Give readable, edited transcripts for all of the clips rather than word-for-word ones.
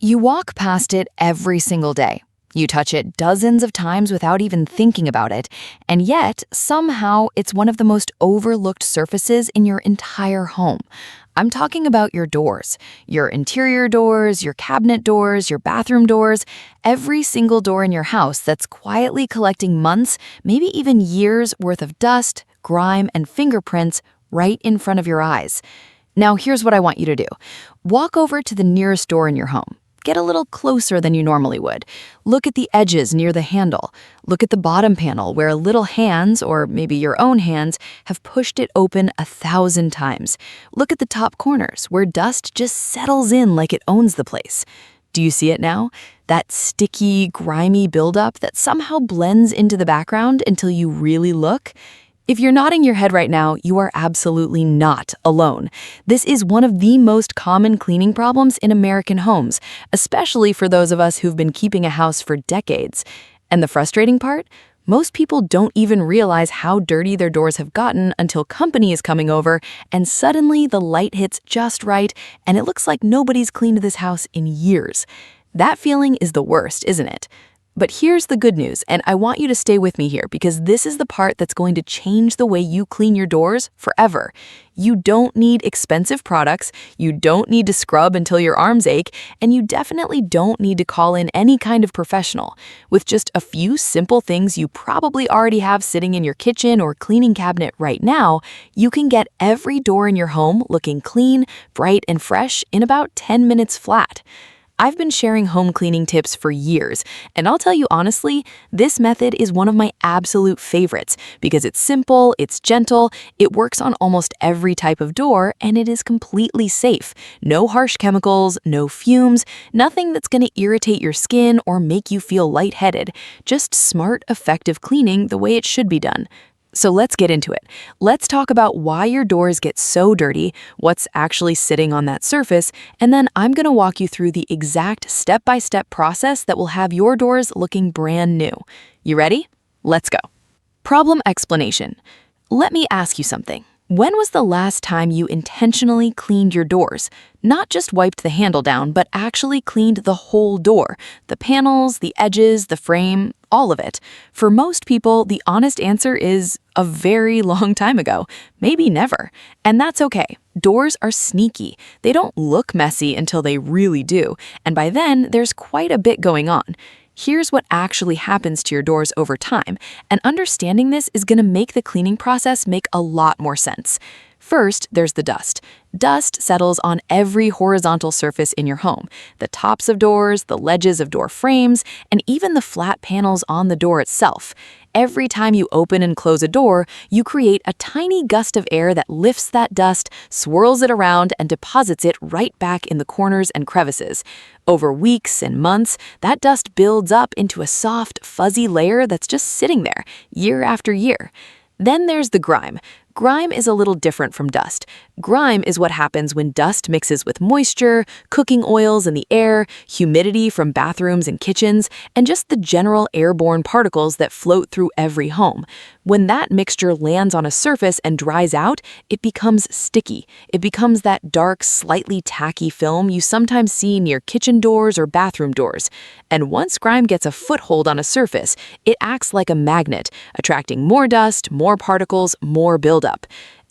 You walk past it every single day. You touch it dozens of times without even thinking about it, and yet, somehow, it's one of the most overlooked surfaces in your entire home. I'm talking about your doors. Your interior doors, your cabinet doors, your bathroom doors, every single door in your house that's quietly collecting months, maybe even years worth of dust, grime, and fingerprints right in front of your eyes. Now, here's what I want you to do. Walk over to the nearest door in your home. Get a little closer than you normally would. Look at the edges near the handle. Look at the bottom panel where little hands, or maybe your own hands, have pushed it open 1,000 times. Look at the top corners where dust just settles in like it owns the place. Do you see it now? That sticky, grimy buildup that somehow blends into the background until you really look? If you're nodding your head right now, you are absolutely not alone. This is one of the most common cleaning problems in American homes, especially for those of us who've been keeping a house for decades. And the frustrating part? Most people don't even realize how dirty their doors have gotten until company is coming over, and suddenly the light hits just right, and it looks like nobody's cleaned this house in years. That feeling is the worst, isn't it? But here's the good news, and I want you to stay with me here because this is the part that's going to change the way you clean your doors forever. You don't need expensive products, you don't need to scrub until your arms ache, and you definitely don't need to call in any kind of professional. With just a few simple things you probably already have sitting in your kitchen or cleaning cabinet right now, you can get every door in your home looking clean, bright, and fresh in about 10 minutes flat. I've been sharing home cleaning tips for years, and I'll tell you honestly, this method is one of my absolute favorites because it's simple, it's gentle, it works on almost every type of door, and it is completely safe. No harsh chemicals, no fumes, nothing that's going to irritate your skin or make you feel lightheaded. Just smart, effective cleaning the way it should be done. So let's get into it. Let's talk about why your doors get so dirty, what's actually sitting on that surface, and then I'm going to walk you through the exact step-by-step process that will have your doors looking brand new. You ready? Let's go. Problem explanation. Let me ask you something. When was the last time you intentionally cleaned your doors? Not just wiped the handle down, but actually cleaned the whole door. The panels, the edges, the frame, all of it. For most people, the honest answer is a very long time ago, maybe never. And that's okay. Doors are sneaky. They don't look messy until they really do. And by then, there's quite a bit going on. Here's what actually happens to your doors over time, and understanding this is going to make the cleaning process make a lot more sense. First, there's the dust. Dust settles on every horizontal surface in your home, the tops of doors, the ledges of door frames, and even the flat panels on the door itself. Every time you open and close a door, you create a tiny gust of air that lifts that dust, swirls it around, and deposits it right back in the corners and crevices. Over weeks and months, that dust builds up into a soft, fuzzy layer that's just sitting there, year after year. Then there's the grime. Grime is a little different from dust. Grime is what happens when dust mixes with moisture, cooking oils in the air, humidity from bathrooms and kitchens, and just the general airborne particles that float through every home. When that mixture lands on a surface and dries out, it becomes sticky. It becomes that dark, slightly tacky film you sometimes see near kitchen doors or bathroom doors. And once grime gets a foothold on a surface, it acts like a magnet, attracting more dust, more particles, more buildup.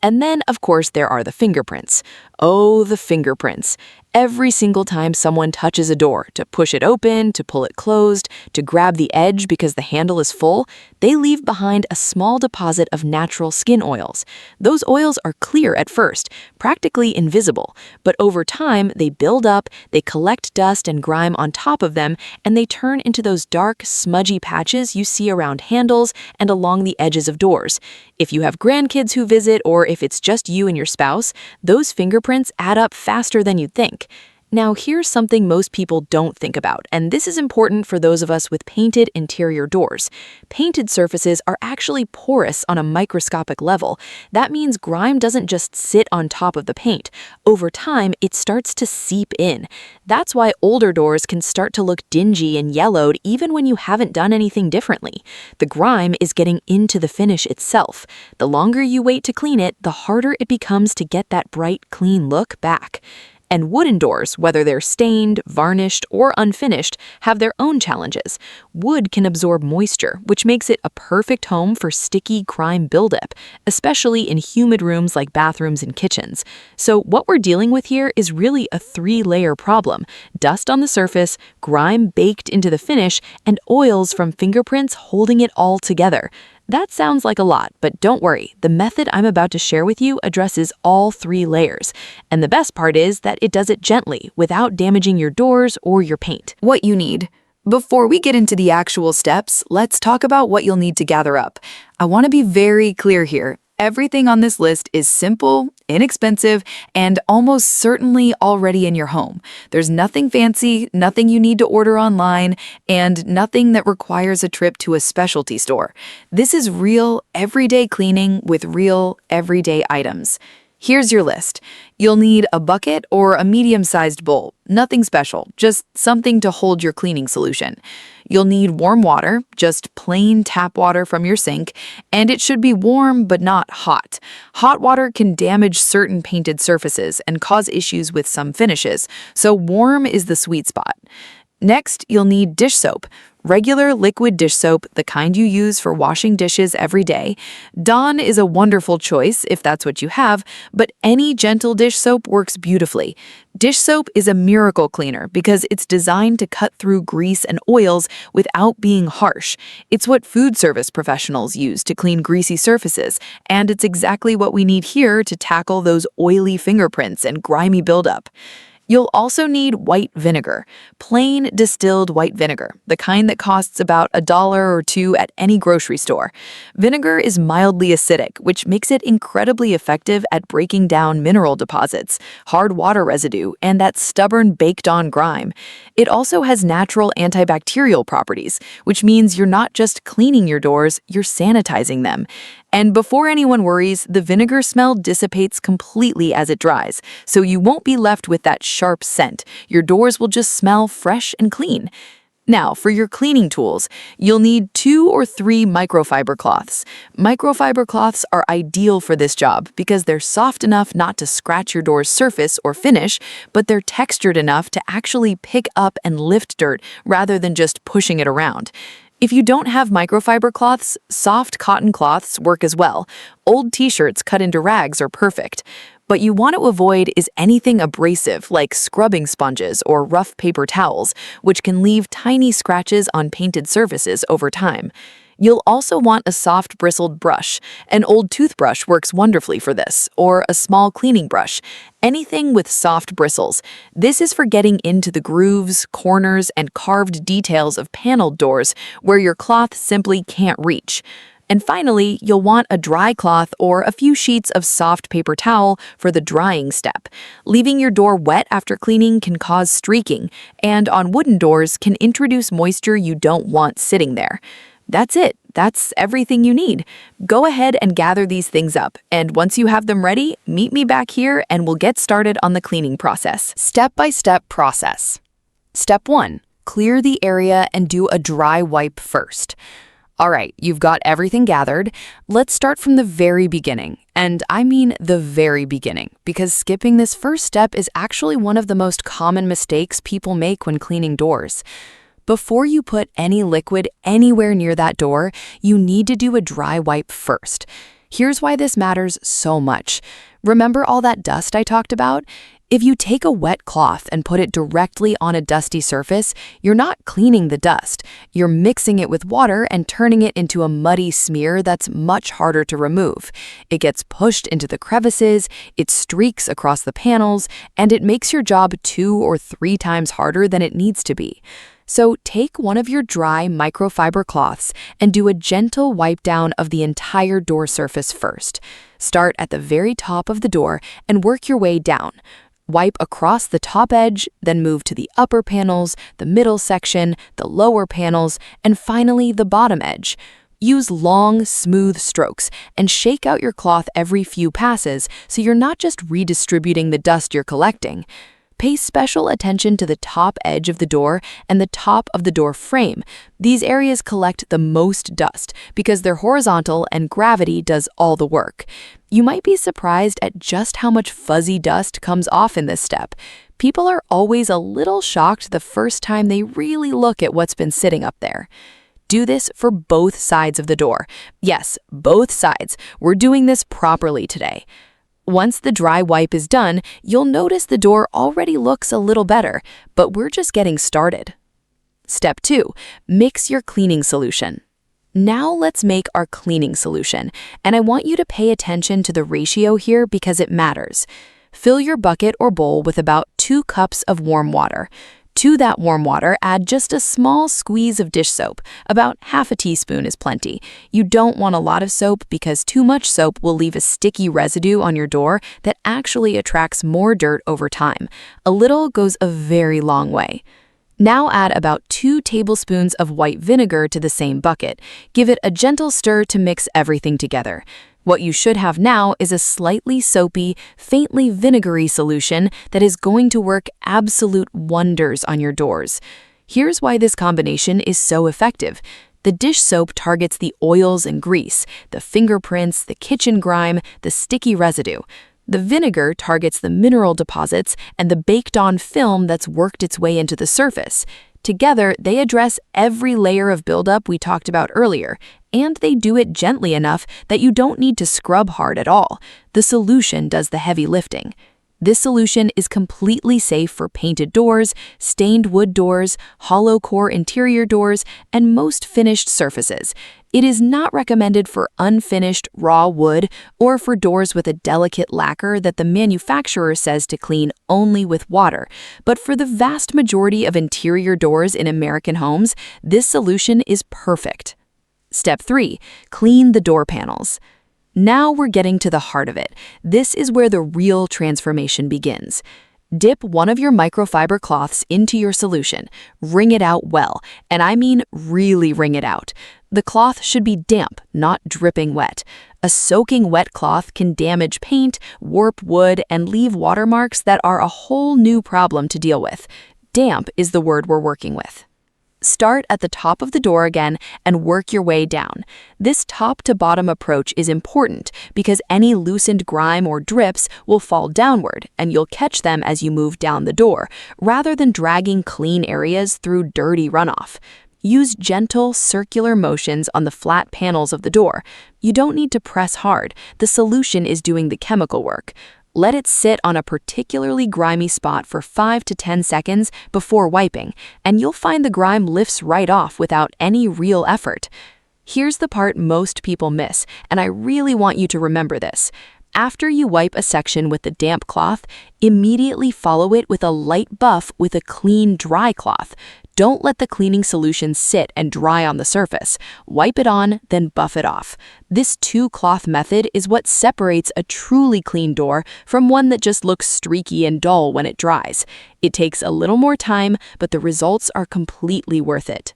And then, of course, there are the fingerprints. Oh, the fingerprints. Every single time someone touches a door, to push it open, to pull it closed, to grab the edge because the handle is full, they leave behind a small deposit of natural skin oils. Those oils are clear at first, practically invisible, but over time they build up, they collect dust and grime on top of them, and they turn into those dark, smudgy patches you see around handles and along the edges of doors. If you have grandkids who visit, or if it's just you and your spouse, those fingerprints add up faster than you'd think. Now, here's something most people don't think about, and this is important for those of us with painted interior doors. Painted surfaces are actually porous on a microscopic level. That means grime doesn't just sit on top of the paint. Over time, it starts to seep in. That's why older doors can start to look dingy and yellowed even when you haven't done anything differently. The grime is getting into the finish itself. The longer you wait to clean it, the harder it becomes to get that bright, clean look back. And wooden doors, whether they're stained, varnished, or unfinished, have their own challenges. Wood can absorb moisture, which makes it a perfect home for sticky grime buildup, especially in humid rooms like bathrooms and kitchens. So what we're dealing with here is really a three-layer problem: dust on the surface, grime baked into the finish, and oils from fingerprints holding it all together. That sounds like a lot, but don't worry, the method I'm about to share with you addresses all three layers. And the best part is that it does it gently, without damaging your doors or your paint. What you need. Before we get into the actual steps, let's talk about what you'll need to gather up. I want to be very clear here. Everything on this list is simple, inexpensive, and almost certainly already in your home. There's nothing fancy, nothing you need to order online, and nothing that requires a trip to a specialty store. This is real, everyday cleaning with real, everyday items. Here's your list. You'll need a bucket or a medium-sized bowl. Nothing special, just something to hold your cleaning solution. You'll need warm water, just plain tap water from your sink, and it should be warm but not hot. Hot water can damage certain painted surfaces and cause issues with some finishes, so warm is the sweet spot. Next, you'll need dish soap. Regular liquid dish soap, the kind you use for washing dishes every day. Dawn is a wonderful choice if that's what you have, but any gentle dish soap works beautifully. Dish soap is a miracle cleaner because it's designed to cut through grease and oils without being harsh. It's what food service professionals use to clean greasy surfaces, and it's exactly what we need here to tackle those oily fingerprints and grimy buildup. You'll also need white vinegar, plain distilled white vinegar, the kind that costs about $1 or $2 at any grocery store. Vinegar is mildly acidic, which makes it incredibly effective at breaking down mineral deposits, hard water residue, and that stubborn baked-on grime. It also has natural antibacterial properties, which means you're not just cleaning your doors, you're sanitizing them. And before anyone worries, the vinegar smell dissipates completely as it dries, so you won't be left with that sharp scent. Your doors will just smell fresh and clean. Now, for your cleaning tools, you'll need 2 or 3 microfiber cloths. Microfiber cloths are ideal for this job because they're soft enough not to scratch your door's surface or finish, but they're textured enough to actually pick up and lift dirt rather than just pushing it around. If you don't have microfiber cloths, soft cotton cloths work as well. Old t-shirts cut into rags are perfect. What you want to avoid is anything abrasive like scrubbing sponges or rough paper towels, which can leave tiny scratches on painted surfaces over time. You'll also want a soft bristled brush. An old toothbrush works wonderfully for this, or a small cleaning brush. Anything with soft bristles. This is for getting into the grooves, corners, and carved details of paneled doors where your cloth simply can't reach. And finally, you'll want a dry cloth or a few sheets of soft paper towel for the drying step. Leaving your door wet after cleaning can cause streaking, and on wooden doors can introduce moisture you don't want sitting there. That's it. That's everything you need. Go ahead and gather these things up, and once you have them ready, meet me back here and we'll get started on the cleaning process. Step-by-step process. Step 1. Clear the area and do a dry wipe first. All right, you've got everything gathered. Let's start from the very beginning. And I mean the very beginning, because skipping this first step is actually one of the most common mistakes people make when cleaning doors. Before you put any liquid anywhere near that door, you need to do a dry wipe first. Here's why this matters so much. Remember all that dust I talked about? If you take a wet cloth and put it directly on a dusty surface, you're not cleaning the dust. You're mixing it with water and turning it into a muddy smear that's much harder to remove. It gets pushed into the crevices, it streaks across the panels, and it makes your job 2 or 3 times harder than it needs to be. So take one of your dry microfiber cloths and do a gentle wipe down of the entire door surface first. Start at the very top of the door and work your way down. Wipe across the top edge, then move to the upper panels, the middle section, the lower panels, and finally the bottom edge. Use long, smooth strokes and shake out your cloth every few passes so you're not just redistributing the dust you're collecting. Pay special attention to the top edge of the door and the top of the door frame. These areas collect the most dust because they're horizontal and gravity does all the work. You might be surprised at just how much fuzzy dust comes off in this step. People are always a little shocked the first time they really look at what's been sitting up there. Do this for both sides of the door. Yes, both sides. We're doing this properly today. Once the dry wipe is done, you'll notice the door already looks a little better, but we're just getting started. Step 2, mix your cleaning solution. Now let's make our cleaning solution, and I want you to pay attention to the ratio here because it matters. Fill your bucket or bowl with about 2 cups of warm water. To that warm water, add just a small squeeze of dish soap. About half a teaspoon is plenty. You don't want a lot of soap because too much soap will leave a sticky residue on your door that actually attracts more dirt over time. A little goes a very long way. Now add about 2 tablespoons of white vinegar to the same bucket. Give it a gentle stir to mix everything together. What you should have now is a slightly soapy, faintly vinegary solution that is going to work absolute wonders on your doors. Here's why this combination is so effective. The dish soap targets the oils and grease, the fingerprints, the kitchen grime, the sticky residue. The vinegar targets the mineral deposits and the baked-on film that's worked its way into the surface. Together, they address every layer of buildup we talked about earlier, and they do it gently enough that you don't need to scrub hard at all. The solution does the heavy lifting. This solution is completely safe for painted doors, stained wood doors, hollow core interior doors, and most finished surfaces. It is not recommended for unfinished raw wood or for doors with a delicate lacquer that the manufacturer says to clean only with water. But for the vast majority of interior doors in American homes, this solution is perfect. Step 3, clean the door panels. Now we're getting to the heart of it. This is where the real transformation begins. Dip one of your microfiber cloths into your solution. Wring it out well, and I mean really wring it out. The cloth should be damp, not dripping wet. A soaking wet cloth can damage paint, warp wood, and leave watermarks that are a whole new problem to deal with. Damp is the word we're working with. Start at the top of the door again and work your way down. This top-to-bottom approach is important because any loosened grime or drips will fall downward and you'll catch them as you move down the door, rather than dragging clean areas through dirty runoff. Use gentle, circular motions on the flat panels of the door. You don't need to press hard. The solution is doing the chemical work. Let it sit on a particularly grimy spot for 5 to 10 seconds before wiping, and you'll find the grime lifts right off without any real effort. Here's the part most people miss, and I really want you to remember this. After you wipe a section with the damp cloth, immediately follow it with a light buff with a clean, dry cloth. Don't let the cleaning solution sit and dry on the surface. Wipe it on, then buff it off. This two-cloth method is what separates a truly clean door from one that just looks streaky and dull when it dries. It takes a little more time, but the results are completely worth it.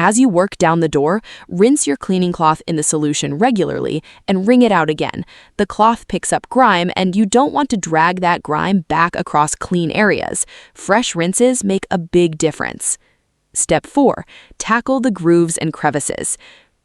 As you work down the door, rinse your cleaning cloth in the solution regularly and wring it out again. The cloth picks up grime, and you don't want to drag that grime back across clean areas. Fresh rinses make a big difference. Step 4. Tackle the grooves and crevices.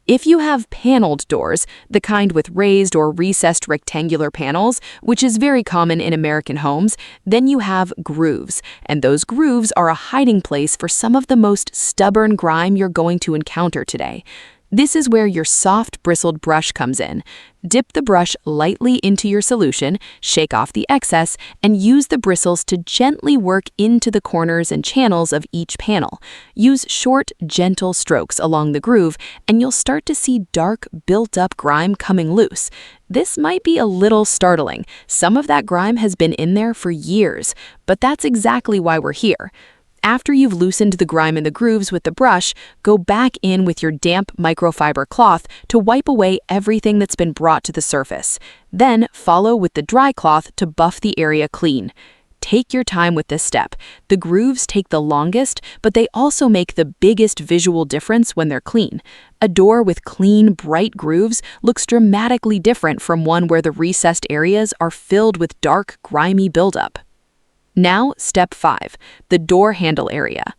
If you have paneled doors, the kind with raised or recessed rectangular panels, which is very common in American homes, then you have grooves, and those grooves are a hiding place for some of the most stubborn grime you're going to encounter today. This is where your soft, bristled brush comes in. Dip the brush lightly into your solution, shake off the excess, and use the bristles to gently work into the corners and channels of each panel. Use short, gentle strokes along the groove, and you'll start to see dark, built-up grime coming loose. This might be a little startling. Some of that grime has been in there for years, but that's exactly why we're here. After you've loosened the grime in the grooves with the brush, go back in with your damp microfiber cloth to wipe away everything that's been brought to the surface. Then follow with the dry cloth to buff the area clean. Take your time with this step. The grooves take the longest, but they also make the biggest visual difference when they're clean. A door with clean, bright grooves looks dramatically different from one where the recessed areas are filled with dark, grimy buildup. Now, step 5, the door handle area.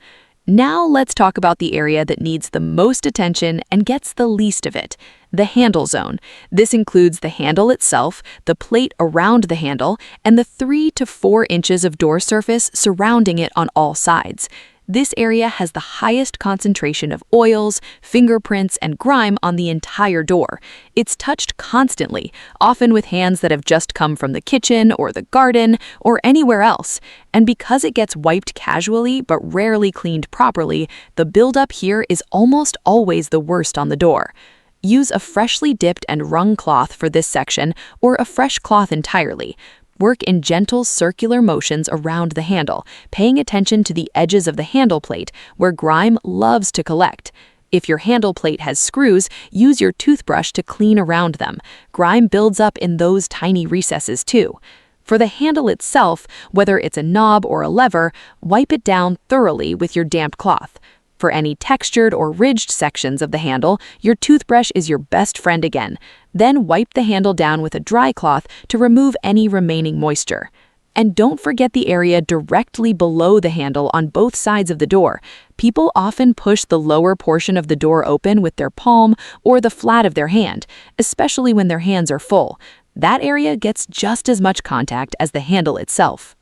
Now let's talk about the area that needs the most attention and gets the least of it, the handle zone. This includes the handle itself, the plate around the handle, and the 3 to 4 inches of door surface surrounding it on all sides. This area has the highest concentration of oils, fingerprints, and grime on the entire door. It's touched constantly, often with hands that have just come from the kitchen or the garden or anywhere else. And because it gets wiped casually but rarely cleaned properly, the buildup here is almost always the worst on the door. Use a freshly dipped and wrung cloth for this section or a fresh cloth entirely. Work in gentle circular motions around the handle, paying attention to the edges of the handle plate, where grime loves to collect. If your handle plate has screws, use your toothbrush to clean around them. Grime builds up in those tiny recesses too. For the handle itself, whether it's a knob or a lever, wipe it down thoroughly with your damp cloth. For any textured or ridged sections of the handle, your toothbrush is your best friend again. Then wipe the handle down with a dry cloth to remove any remaining moisture. And don't forget the area directly below the handle on both sides of the door. People often push the lower portion of the door open with their palm or the flat of their hand, especially when their hands are full. That area gets just as much contact as the handle itself.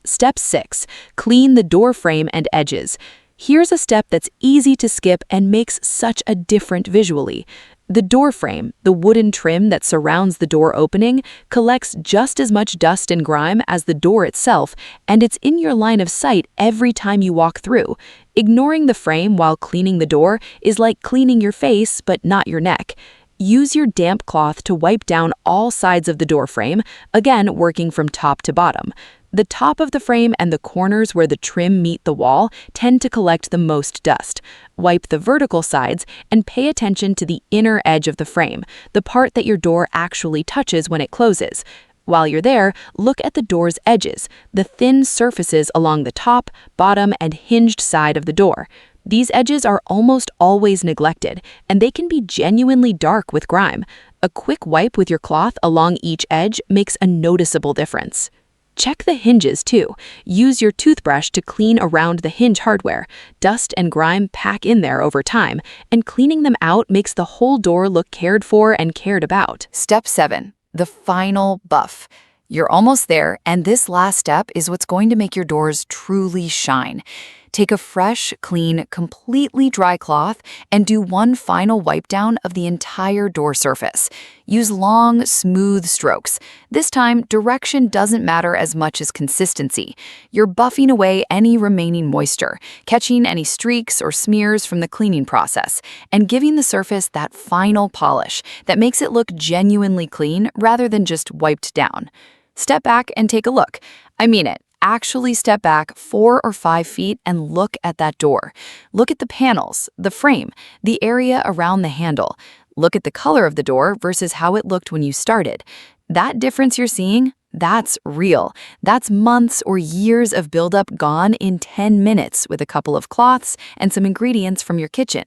Step 6. Clean the door frame and edges. Here's a step that's easy to skip and makes such a difference visually. The door frame, the wooden trim that surrounds the door opening, collects just as much dust and grime as the door itself, and it's in your line of sight every time you walk through. Ignoring the frame while cleaning the door is like cleaning your face but not your neck. Use your damp cloth to wipe down all sides of the door frame, again working from top to bottom. The top of the frame and the corners where the trim meet the wall tend to collect the most dust. Wipe the vertical sides and pay attention to the inner edge of the frame, the part that your door actually touches when it closes. While you're there, look at the door's edges, the thin surfaces along the top, bottom, and hinged side of the door. These edges are almost always neglected, and they can be genuinely dark with grime. A quick wipe with your cloth along each edge makes a noticeable difference. Check the hinges too. Use your toothbrush to clean around the hinge hardware. Dust and grime pack in there over time, and cleaning them out makes the whole door look cared for and cared about. Step 7. The final buff. You're almost there, and this last step is what's going to make your doors truly shine. Take a fresh, clean, completely dry cloth and do one final wipe down of the entire door surface. Use long, smooth strokes. This time, direction doesn't matter as much as consistency. You're buffing away any remaining moisture, catching any streaks or smears from the cleaning process, and giving the surface that final polish that makes it look genuinely clean rather than just wiped down. Step back and take a look. I mean it. Actually step back 4 or 5 feet and look at that door. Look at the panels, the frame, the area around the handle. Look at the color of the door versus how it looked when you started. That difference you're seeing, that's real. That's months or years of buildup gone in 10 minutes with a couple of cloths and some ingredients from your kitchen.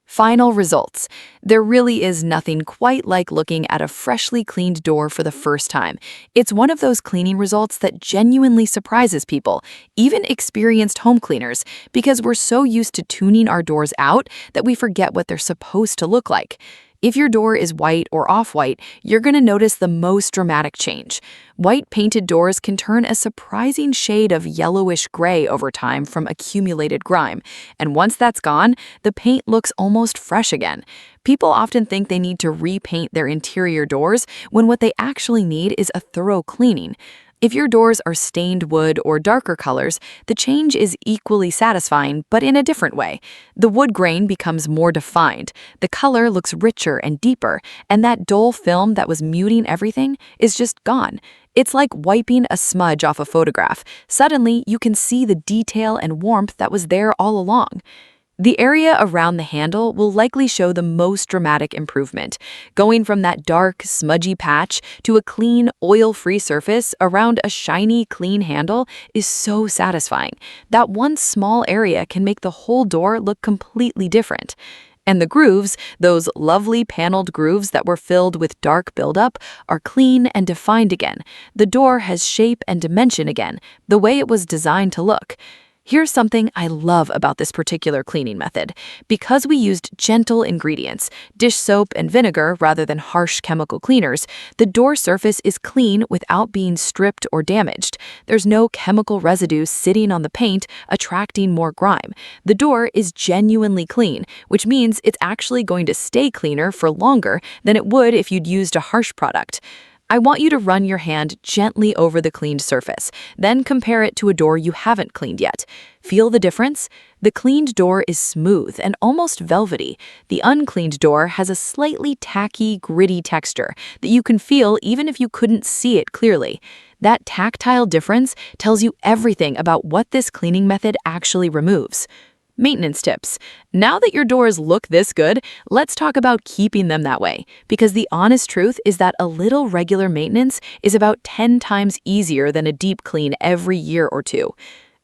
Final results. There really is nothing quite like looking at a freshly cleaned door for the first time. It's one of those cleaning results that genuinely surprises people, even experienced home cleaners, because we're so used to tuning our doors out that we forget what they're supposed to look like. If your door is white or off-white, you're going to notice the most dramatic change. White painted doors can turn a surprising shade of yellowish gray over time from accumulated grime, and once that's gone, the paint looks almost fresh again. People often think they need to repaint their interior doors when what they actually need is a thorough cleaning. If your doors are stained wood or darker colors, the change is equally satisfying, but in a different way. The wood grain becomes more defined, the color looks richer and deeper, and that dull film that was muting everything is just gone. It's like wiping a smudge off a photograph. Suddenly, you can see the detail and warmth that was there all along. The area around the handle will likely show the most dramatic improvement. Going from that dark, smudgy patch to a clean, oil-free surface around a shiny, clean handle is so satisfying. That one small area can make the whole door look completely different. And the grooves, those lovely paneled grooves that were filled with dark buildup, are clean and defined again. The door has shape and dimension again, the way it was designed to look. Here's something I love about this particular cleaning method. Because we used gentle ingredients, dish soap and vinegar rather than harsh chemical cleaners, the door surface is clean without being stripped or damaged. There's no chemical residue sitting on the paint, attracting more grime. The door is genuinely clean, which means it's actually going to stay cleaner for longer than it would if you'd used a harsh product. I want you to run your hand gently over the cleaned surface, then compare it to a door you haven't cleaned yet. Feel the difference? The cleaned door is smooth and almost velvety. The uncleaned door has a slightly tacky, gritty texture that you can feel even if you couldn't see it clearly. That tactile difference tells you everything about what this cleaning method actually removes. Maintenance tips. Now that your doors look this good, let's talk about keeping them that way. Because the honest truth is that a little regular maintenance is about 10 times easier than a deep clean every year or two.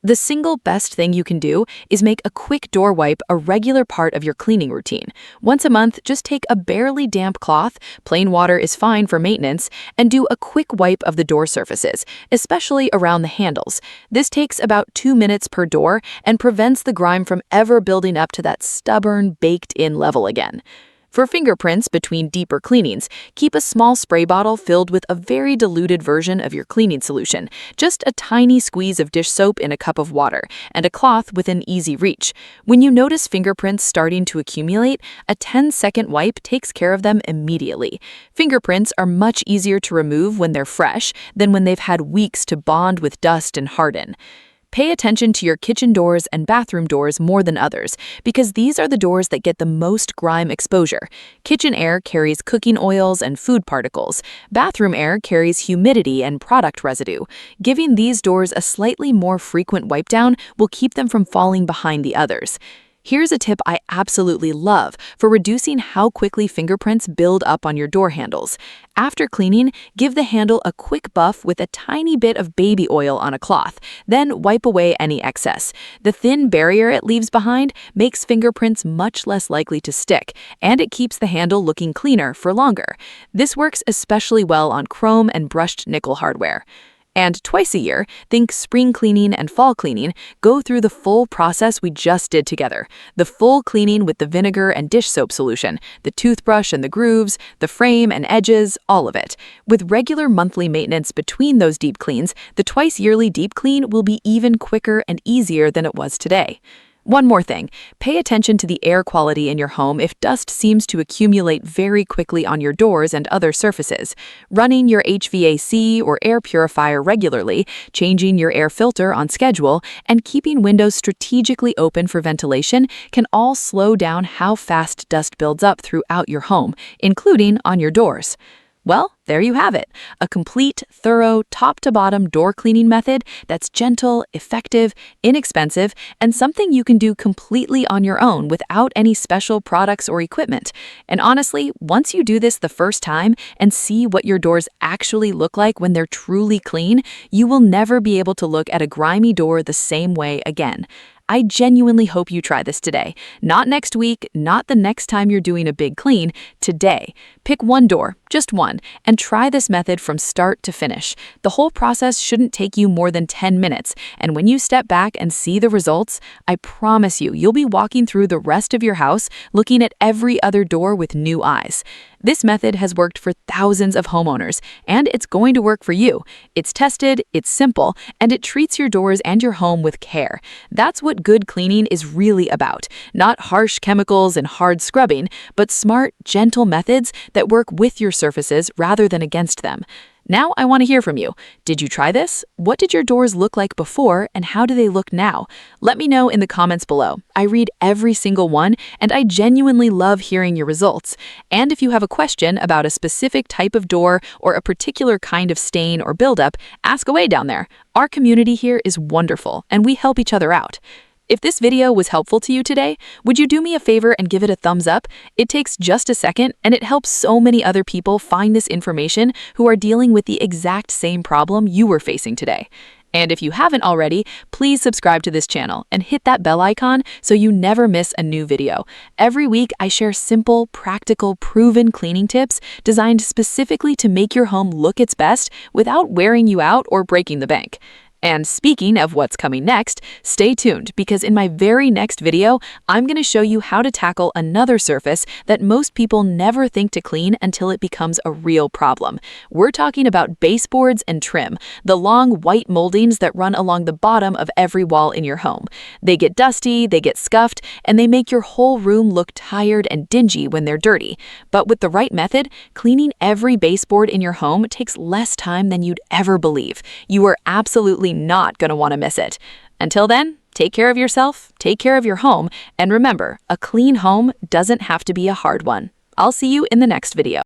The single best thing you can do is make a quick door wipe a regular part of your cleaning routine. Once a month, just take a barely damp cloth, plain water is fine for maintenance, and do a quick wipe of the door surfaces, especially around the handles. This takes about 2 minutes per door and prevents the grime from ever building up to that stubborn, baked-in level again. For fingerprints between deeper cleanings, keep a small spray bottle filled with a very diluted version of your cleaning solution, just a tiny squeeze of dish soap in a cup of water, and a cloth within easy reach. When you notice fingerprints starting to accumulate, a 10-second wipe takes care of them immediately. Fingerprints are much easier to remove when they're fresh than when they've had weeks to bond with dust and harden. Pay attention to your kitchen doors and bathroom doors more than others, because these are the doors that get the most grime exposure. Kitchen air carries cooking oils and food particles. Bathroom air carries humidity and product residue. Giving these doors a slightly more frequent wipe down will keep them from falling behind the others. Here's a tip I absolutely love for reducing how quickly fingerprints build up on your door handles. After cleaning, give the handle a quick buff with a tiny bit of baby oil on a cloth, then wipe away any excess. The thin barrier it leaves behind makes fingerprints much less likely to stick, and it keeps the handle looking cleaner for longer. This works especially well on chrome and brushed nickel hardware. And twice a year, think spring cleaning and fall cleaning, go through the full process we just did together. The full cleaning with the vinegar and dish soap solution, the toothbrush and the grooves, the frame and edges, all of it. With regular monthly maintenance between those deep cleans, the twice yearly deep clean will be even quicker and easier than it was today. One more thing, pay attention to the air quality in your home if dust seems to accumulate very quickly on your doors and other surfaces. Running your HVAC or air purifier regularly, changing your air filter on schedule, and keeping windows strategically open for ventilation can all slow down how fast dust builds up throughout your home, including on your doors. Well, there you have it, a complete, thorough, top-to-bottom door cleaning method that's gentle, effective, inexpensive, and something you can do completely on your own without any special products or equipment. And honestly, once you do this the first time and see what your doors actually look like when they're truly clean, you will never be able to look at a grimy door the same way again. I genuinely hope you try this today. Not next week, not the next time you're doing a big clean, today. Pick one door, just one, and try this method from start to finish. The whole process shouldn't take you more than 10 minutes, and when you step back and see the results, I promise you'll be walking through the rest of your house looking at every other door with new eyes. This method has worked for thousands of homeowners, and it's going to work for you. It's tested, it's simple, and it treats your doors and your home with care. That's what good cleaning is really about. Not harsh chemicals and hard scrubbing, but smart, gentle methods that work with your surfaces rather than against them. Now I want to hear from you. Did you try this? What did your doors look like before, and how do they look now? Let me know in the comments below. I read every single one, and I genuinely love hearing your results. And if you have a question about a specific type of door or a particular kind of stain or buildup, ask away down there. Our community here is wonderful, and we help each other out. If this video was helpful to you today, would you do me a favor and give it a thumbs up? It takes just a second, and it helps so many other people find this information who are dealing with the exact same problem you were facing today. And if you haven't already, please subscribe to this channel and hit that bell icon so you never miss a new video. Every week, I share simple, practical, proven cleaning tips designed specifically to make your home look its best without wearing you out or breaking the bank. And speaking of what's coming next, stay tuned because in my very next video, I'm going to show you how to tackle another surface that most people never think to clean until it becomes a real problem. We're talking about baseboards and trim, the long white moldings that run along the bottom of every wall in your home. They get dusty, they get scuffed, and they make your whole room look tired and dingy when they're dirty. But with the right method, cleaning every baseboard in your home takes less time than you'd ever believe. You are absolutely not going to want to miss it. Until then, take care of yourself, take care of your home, and remember, a clean home doesn't have to be a hard one. I'll see you in the next video.